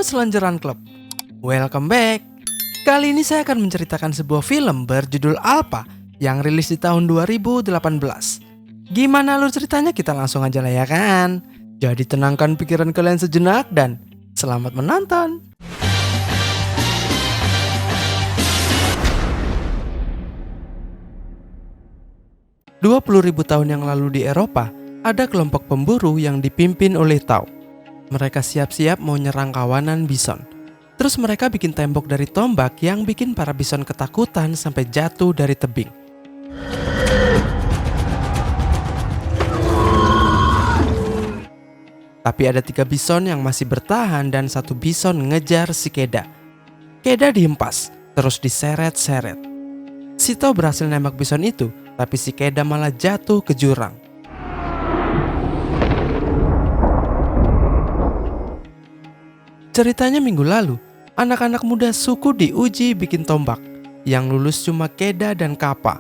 Selonjoran Club. Welcome back. Kali ini saya akan menceritakan sebuah film berjudul Alpha yang rilis di tahun 2018. Gimana alur ceritanya? Kita langsung aja lah ya kan. Jadi tenangkan pikiran kalian sejenak dan selamat menonton. "20.000 tahun yang lalu di Eropa, ada kelompok pemburu yang dipimpin oleh Tao. Mereka siap-siap mau nyerang kawanan bison. Terus mereka bikin tembok dari tombak yang bikin para bison ketakutan sampai jatuh dari tebing. Tapi ada 3 bison yang masih bertahan dan 1 bison ngejar si Keda. Keda dihempas, terus diseret-seret. Si Tao berhasil nembak bison itu, tapi si Keda malah jatuh ke jurang. Ceritanya minggu lalu, anak-anak muda suku diuji bikin tombak. Yang lulus cuma Keda dan Kappa.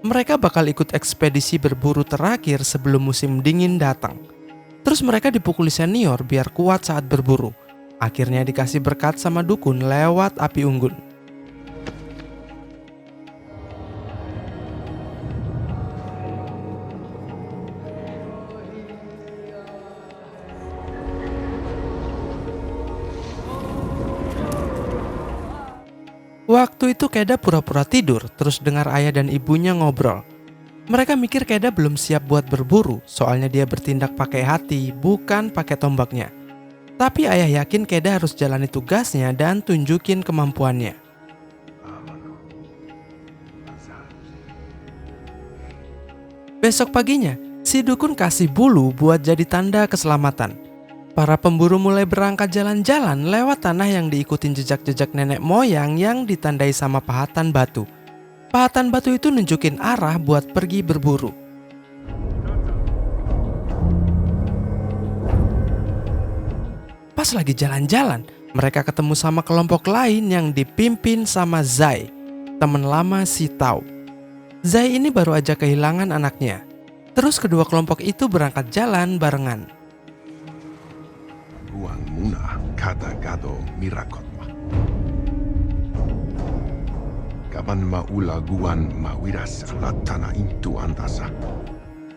Mereka bakal ikut ekspedisi berburu terakhir sebelum musim dingin datang. Terus mereka dipukuli senior biar kuat saat berburu. Akhirnya dikasih berkat sama dukun lewat api unggun. Waktu itu Keda pura-pura tidur, terus dengar ayah dan ibunya ngobrol. Mereka mikir Keda belum siap buat berburu, soalnya dia bertindak pakai hati, bukan pakai tombaknya. Tapi ayah yakin Keda harus jalani tugasnya dan tunjukin kemampuannya. Besok paginya, si dukun kasih bulu buat jadi tanda keselamatan. Para pemburu mulai berangkat jalan-jalan lewat tanah yang diikutin jejak-jejak nenek moyang yang ditandai sama pahatan batu. Pahatan batu itu nunjukin arah buat pergi berburu. Pas lagi jalan-jalan, mereka ketemu sama kelompok lain yang dipimpin sama Zai, teman lama si Tao. Zai ini baru aja kehilangan anaknya. Terus kedua kelompok itu berangkat jalan barengan. Guan muna kata gado mirakotwa. Kapan maula guan mawiras latana intu antasa.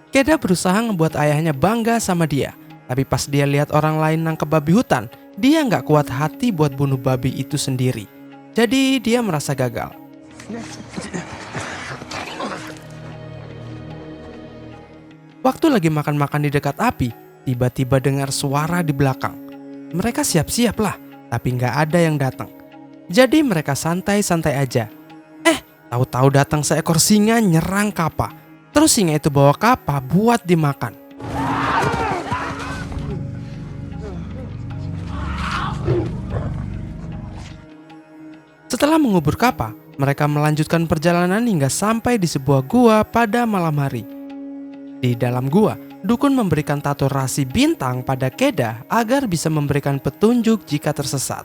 Keda berusaha ngebuat ayahnya bangga sama dia. Tapi pas dia lihat orang lain nangkep babi hutan, dia nggak kuat hati buat bunuh babi itu sendiri. Jadi dia merasa gagal. Waktu lagi makan-makan di dekat api, tiba-tiba dengar suara di belakang. Mereka siap-siap lah, tapi nggak ada yang datang. Jadi mereka santai-santai aja. Tahu-tahu datang seekor singa nyerang Kappa. Terus singa itu bawa Kappa buat dimakan. Setelah mengubur Kappa, mereka melanjutkan perjalanan hingga sampai di sebuah gua pada malam hari. Di dalam gua, dukun memberikan tato rasi bintang pada Keda agar bisa memberikan petunjuk jika tersesat.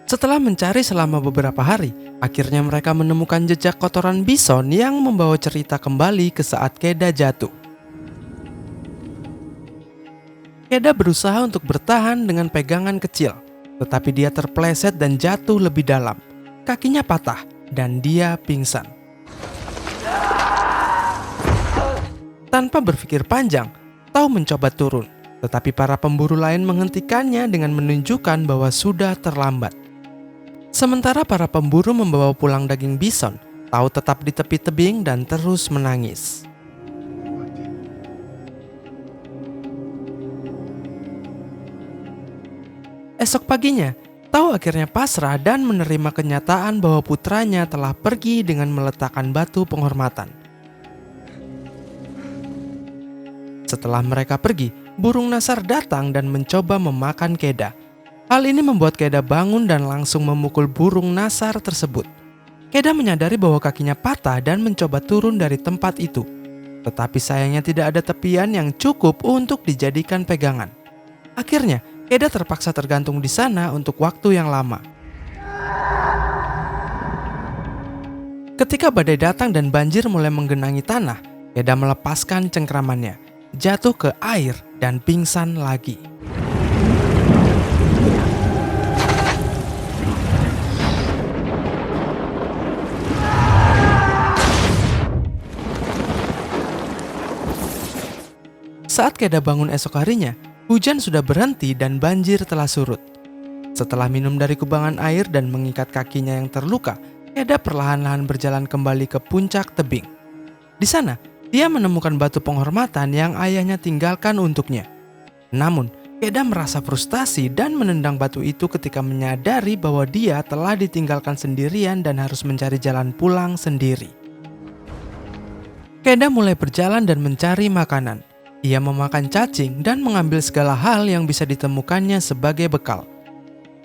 Setelah mencari selama beberapa hari, akhirnya mereka menemukan jejak kotoran bison yang membawa cerita kembali ke saat Keda jatuh. Keda berusaha untuk bertahan dengan pegangan kecil, tetapi dia terpleset dan jatuh lebih dalam. Kakinya patah dan dia pingsan. Tanpa berpikir panjang, Tao mencoba turun, tetapi para pemburu lain menghentikannya dengan menunjukkan bahwa sudah terlambat. Sementara para pemburu membawa pulang daging bison, Tao tetap di tepi tebing dan terus menangis. Esok paginya, Tao akhirnya pasrah dan menerima kenyataan bahwa putranya telah pergi dengan meletakkan batu penghormatan. Setelah mereka pergi, burung nasar datang dan mencoba memakan Keda. Hal ini membuat Keda bangun dan langsung memukul burung nasar tersebut. Keda menyadari bahwa kakinya patah dan mencoba turun dari tempat itu. Tetapi sayangnya tidak ada tepian yang cukup untuk dijadikan pegangan. Akhirnya, Keda terpaksa tergantung di sana untuk waktu yang lama. Ketika badai datang dan banjir mulai menggenangi tanah, Keda melepaskan cengkramannya. jatuh ke air dan pingsan lagi. Saat Keda bangun esok harinya, hujan sudah berhenti dan banjir telah surut. Setelah minum dari kubangan air dan mengikat kakinya yang terluka, Keda perlahan-lahan berjalan kembali ke puncak tebing. Di sana, dia menemukan batu penghormatan yang ayahnya tinggalkan untuknya. Namun, Keda merasa frustasi dan menendang batu itu ketika menyadari bahwa dia telah ditinggalkan sendirian dan harus mencari jalan pulang sendiri. Keda mulai berjalan dan mencari makanan. Ia memakan cacing dan mengambil segala hal yang bisa ditemukannya sebagai bekal.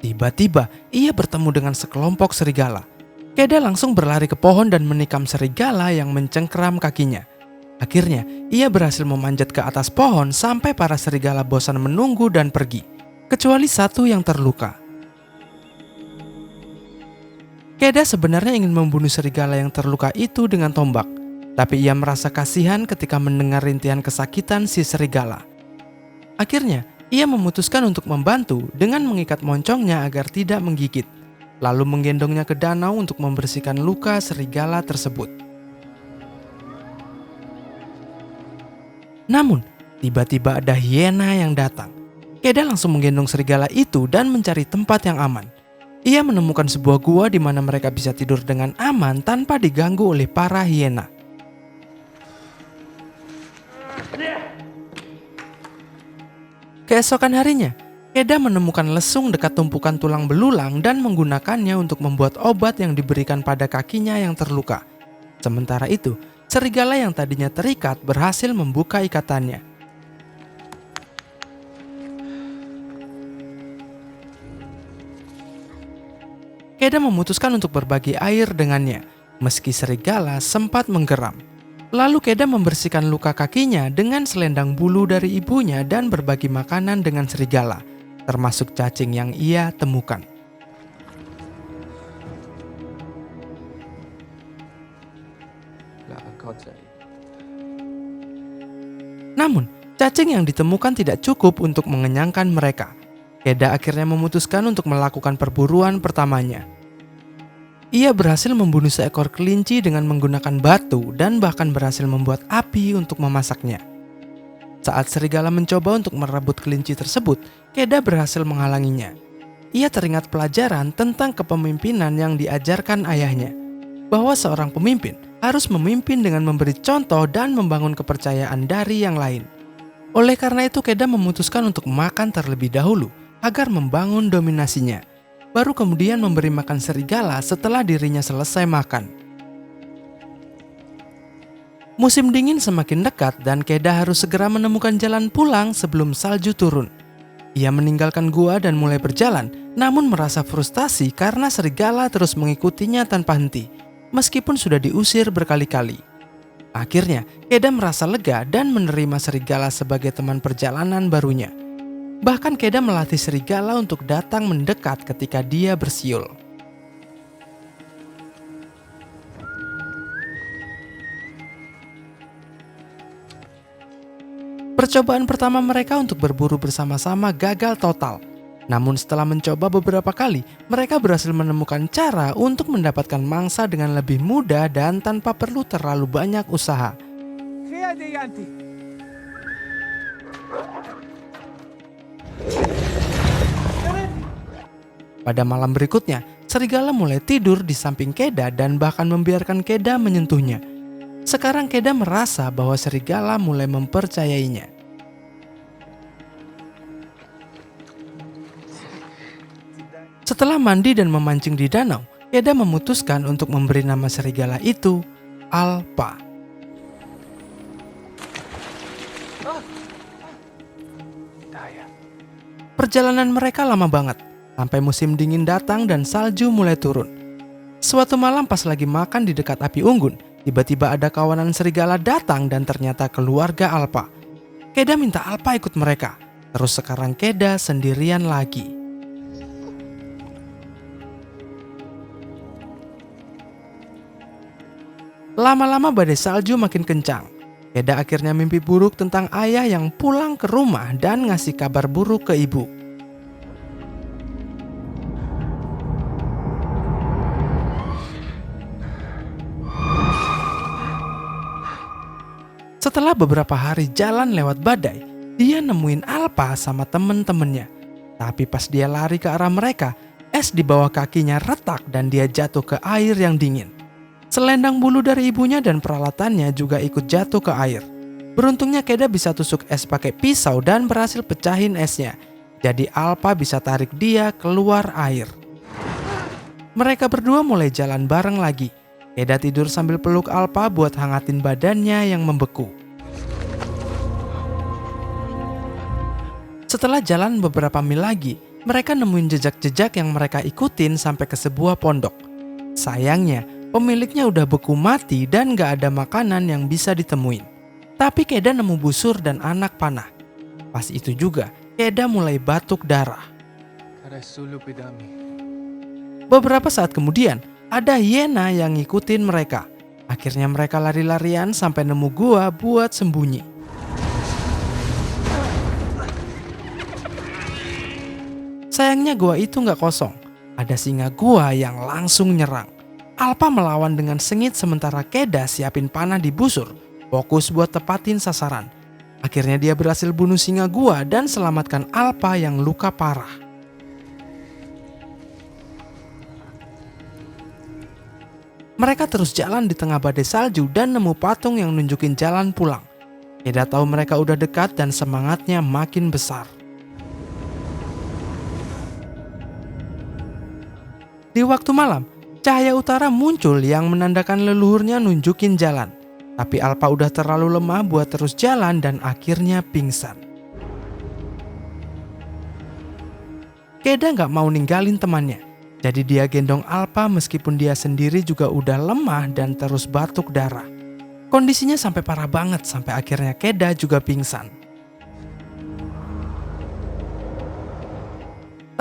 Tiba-tiba, ia bertemu dengan sekelompok serigala. Keda langsung berlari ke pohon dan menikam serigala yang mencengkeram kakinya. Akhirnya, ia berhasil memanjat ke atas pohon sampai para serigala bosan menunggu dan pergi, kecuali satu yang terluka. Keda sebenarnya ingin membunuh serigala yang terluka itu dengan tombak, tapi ia merasa kasihan ketika mendengar rintihan kesakitan si serigala. Akhirnya, ia memutuskan untuk membantu dengan mengikat moncongnya agar tidak menggigit, lalu menggendongnya ke danau untuk membersihkan luka serigala tersebut. Namun, tiba-tiba ada hiena yang datang. Keda langsung menggendong serigala itu dan mencari tempat yang aman. Ia menemukan sebuah gua di mana mereka bisa tidur dengan aman tanpa diganggu oleh para hiena. Keesokan harinya, Keda menemukan lesung dekat tumpukan tulang belulang dan menggunakannya untuk membuat obat yang diberikan pada kakinya yang terluka. Sementara itu, serigala yang tadinya terikat berhasil membuka ikatannya. Keda memutuskan untuk berbagi air dengannya, meski serigala sempat menggeram. Lalu Keda membersihkan luka kakinya dengan selendang bulu dari ibunya dan berbagi makanan dengan serigala, termasuk cacing yang ia temukan. Namun, cacing yang ditemukan tidak cukup untuk mengenyangkan mereka. Keda akhirnya memutuskan untuk melakukan perburuan pertamanya. Ia berhasil membunuh seekor kelinci dengan menggunakan batu dan bahkan berhasil membuat api untuk memasaknya. Saat serigala mencoba untuk merebut kelinci tersebut, Keda berhasil menghalanginya. Ia teringat pelajaran tentang kepemimpinan yang diajarkan ayahnya, bahwa seorang pemimpin harus memimpin dengan memberi contoh dan membangun kepercayaan dari yang lain. Oleh karena itu, Keda memutuskan untuk makan terlebih dahulu agar membangun dominasinya. Baru kemudian memberi makan serigala setelah dirinya selesai makan. Musim dingin semakin dekat dan Keda harus segera menemukan jalan pulang sebelum salju turun. Ia meninggalkan gua dan mulai berjalan, namun merasa frustasi karena serigala terus mengikutinya tanpa henti, meskipun sudah diusir berkali-kali. Akhirnya, Keda merasa lega dan menerima serigala sebagai teman perjalanan barunya. Bahkan Keda melatih serigala untuk datang mendekat ketika dia bersiul. Percobaan pertama mereka untuk berburu bersama-sama gagal total. Namun setelah mencoba beberapa kali, mereka berhasil menemukan cara untuk mendapatkan mangsa dengan lebih mudah dan tanpa perlu terlalu banyak usaha. Pada malam berikutnya, serigala mulai tidur di samping Keda dan bahkan membiarkan Keda menyentuhnya. Sekarang Keda merasa bahwa serigala mulai mempercayainya. Setelah mandi dan memancing di danau, Keda memutuskan untuk memberi nama serigala itu Alpa. Perjalanan mereka lama banget, sampai musim dingin datang dan salju mulai turun. Suatu malam pas lagi makan di dekat api unggun, tiba-tiba ada kawanan serigala datang dan ternyata keluarga Alpa. Keda minta Alpa ikut mereka, terus sekarang Keda sendirian lagi. Lama-lama badai salju makin kencang. Keda akhirnya mimpi buruk tentang ayah yang pulang ke rumah dan ngasih kabar buruk ke ibu. Setelah beberapa hari jalan lewat badai, dia nemuin Alpa sama temen-temennya. Tapi pas dia lari ke arah mereka, es di bawah kakinya retak dan dia jatuh ke air yang dingin. Selendang bulu dari ibunya dan peralatannya juga ikut jatuh ke air. Beruntungnya Keda bisa tusuk es pakai pisau dan berhasil pecahin esnya. Jadi Alpa bisa tarik dia keluar air. Mereka berdua mulai jalan bareng lagi. Keda tidur sambil peluk Alpa buat hangatin badannya yang membeku. Setelah jalan beberapa mil lagi, mereka nemuin jejak-jejak yang mereka ikutin sampai ke sebuah pondok. Sayangnya, pemiliknya udah beku mati dan gak ada makanan yang bisa ditemuin. Tapi Keda nemu busur dan anak panah. Pas itu juga, Keda mulai batuk darah. Beberapa saat kemudian, ada hiena yang ngikutin mereka. Akhirnya mereka lari-larian sampai nemu gua buat sembunyi. Sayangnya gua itu gak kosong. Ada singa gua yang langsung nyerang. Alpa melawan dengan sengit sementara Keda siapin panah di busur. Fokus buat tepatin sasaran. Akhirnya dia berhasil bunuh singa gua dan selamatkan Alpa yang luka parah. Mereka terus jalan di tengah badai salju dan nemu patung yang nunjukin jalan pulang. Keda tahu mereka udah dekat dan semangatnya makin besar. Di waktu malam, cahaya utara muncul yang menandakan leluhurnya nunjukin jalan. Tapi Alpa udah terlalu lemah buat terus jalan dan akhirnya pingsan. Keda gak mau ninggalin temannya. Jadi dia gendong Alpa meskipun dia sendiri juga udah lemah dan terus batuk darah. Kondisinya sampai parah banget sampai akhirnya Keda juga pingsan.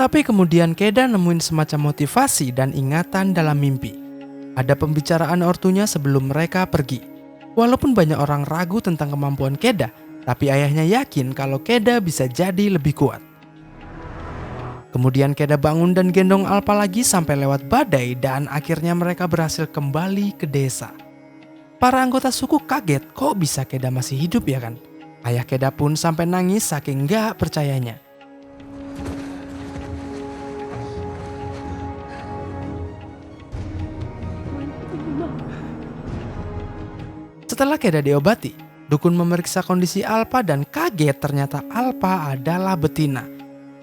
Tapi kemudian Keda nemuin semacam motivasi dan ingatan dalam mimpi. Ada pembicaraan ortunya sebelum mereka pergi. Walaupun banyak orang ragu tentang kemampuan Keda, tapi ayahnya yakin kalau Keda bisa jadi lebih kuat. Kemudian Keda bangun dan gendong Alpa lagi sampai lewat badai dan akhirnya mereka berhasil kembali ke desa. Para anggota suku kaget kok bisa Keda masih hidup ya kan? Ayah Keda pun sampai nangis saking gak percayanya. Setelah Keda diobati, dukun memeriksa kondisi Alpa dan kaget ternyata Alpa adalah betina.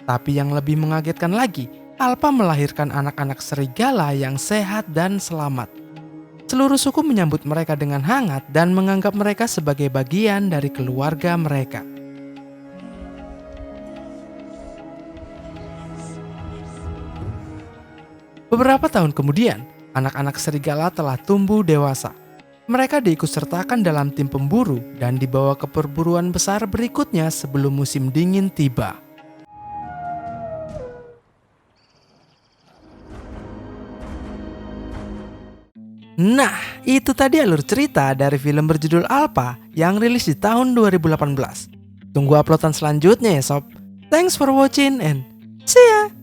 Tapi yang lebih mengagetkan lagi, Alpa melahirkan anak-anak serigala yang sehat dan selamat. Seluruh suku menyambut mereka dengan hangat dan menganggap mereka sebagai bagian dari keluarga mereka. Beberapa tahun kemudian, anak-anak serigala telah tumbuh dewasa. Mereka diikutsertakan dalam tim pemburu dan dibawa ke perburuan besar berikutnya sebelum musim dingin tiba. Nah, itu tadi alur cerita dari film berjudul Alpa yang rilis di tahun 2018. Tunggu uploadan selanjutnya ya sob. Thanks for watching and see ya!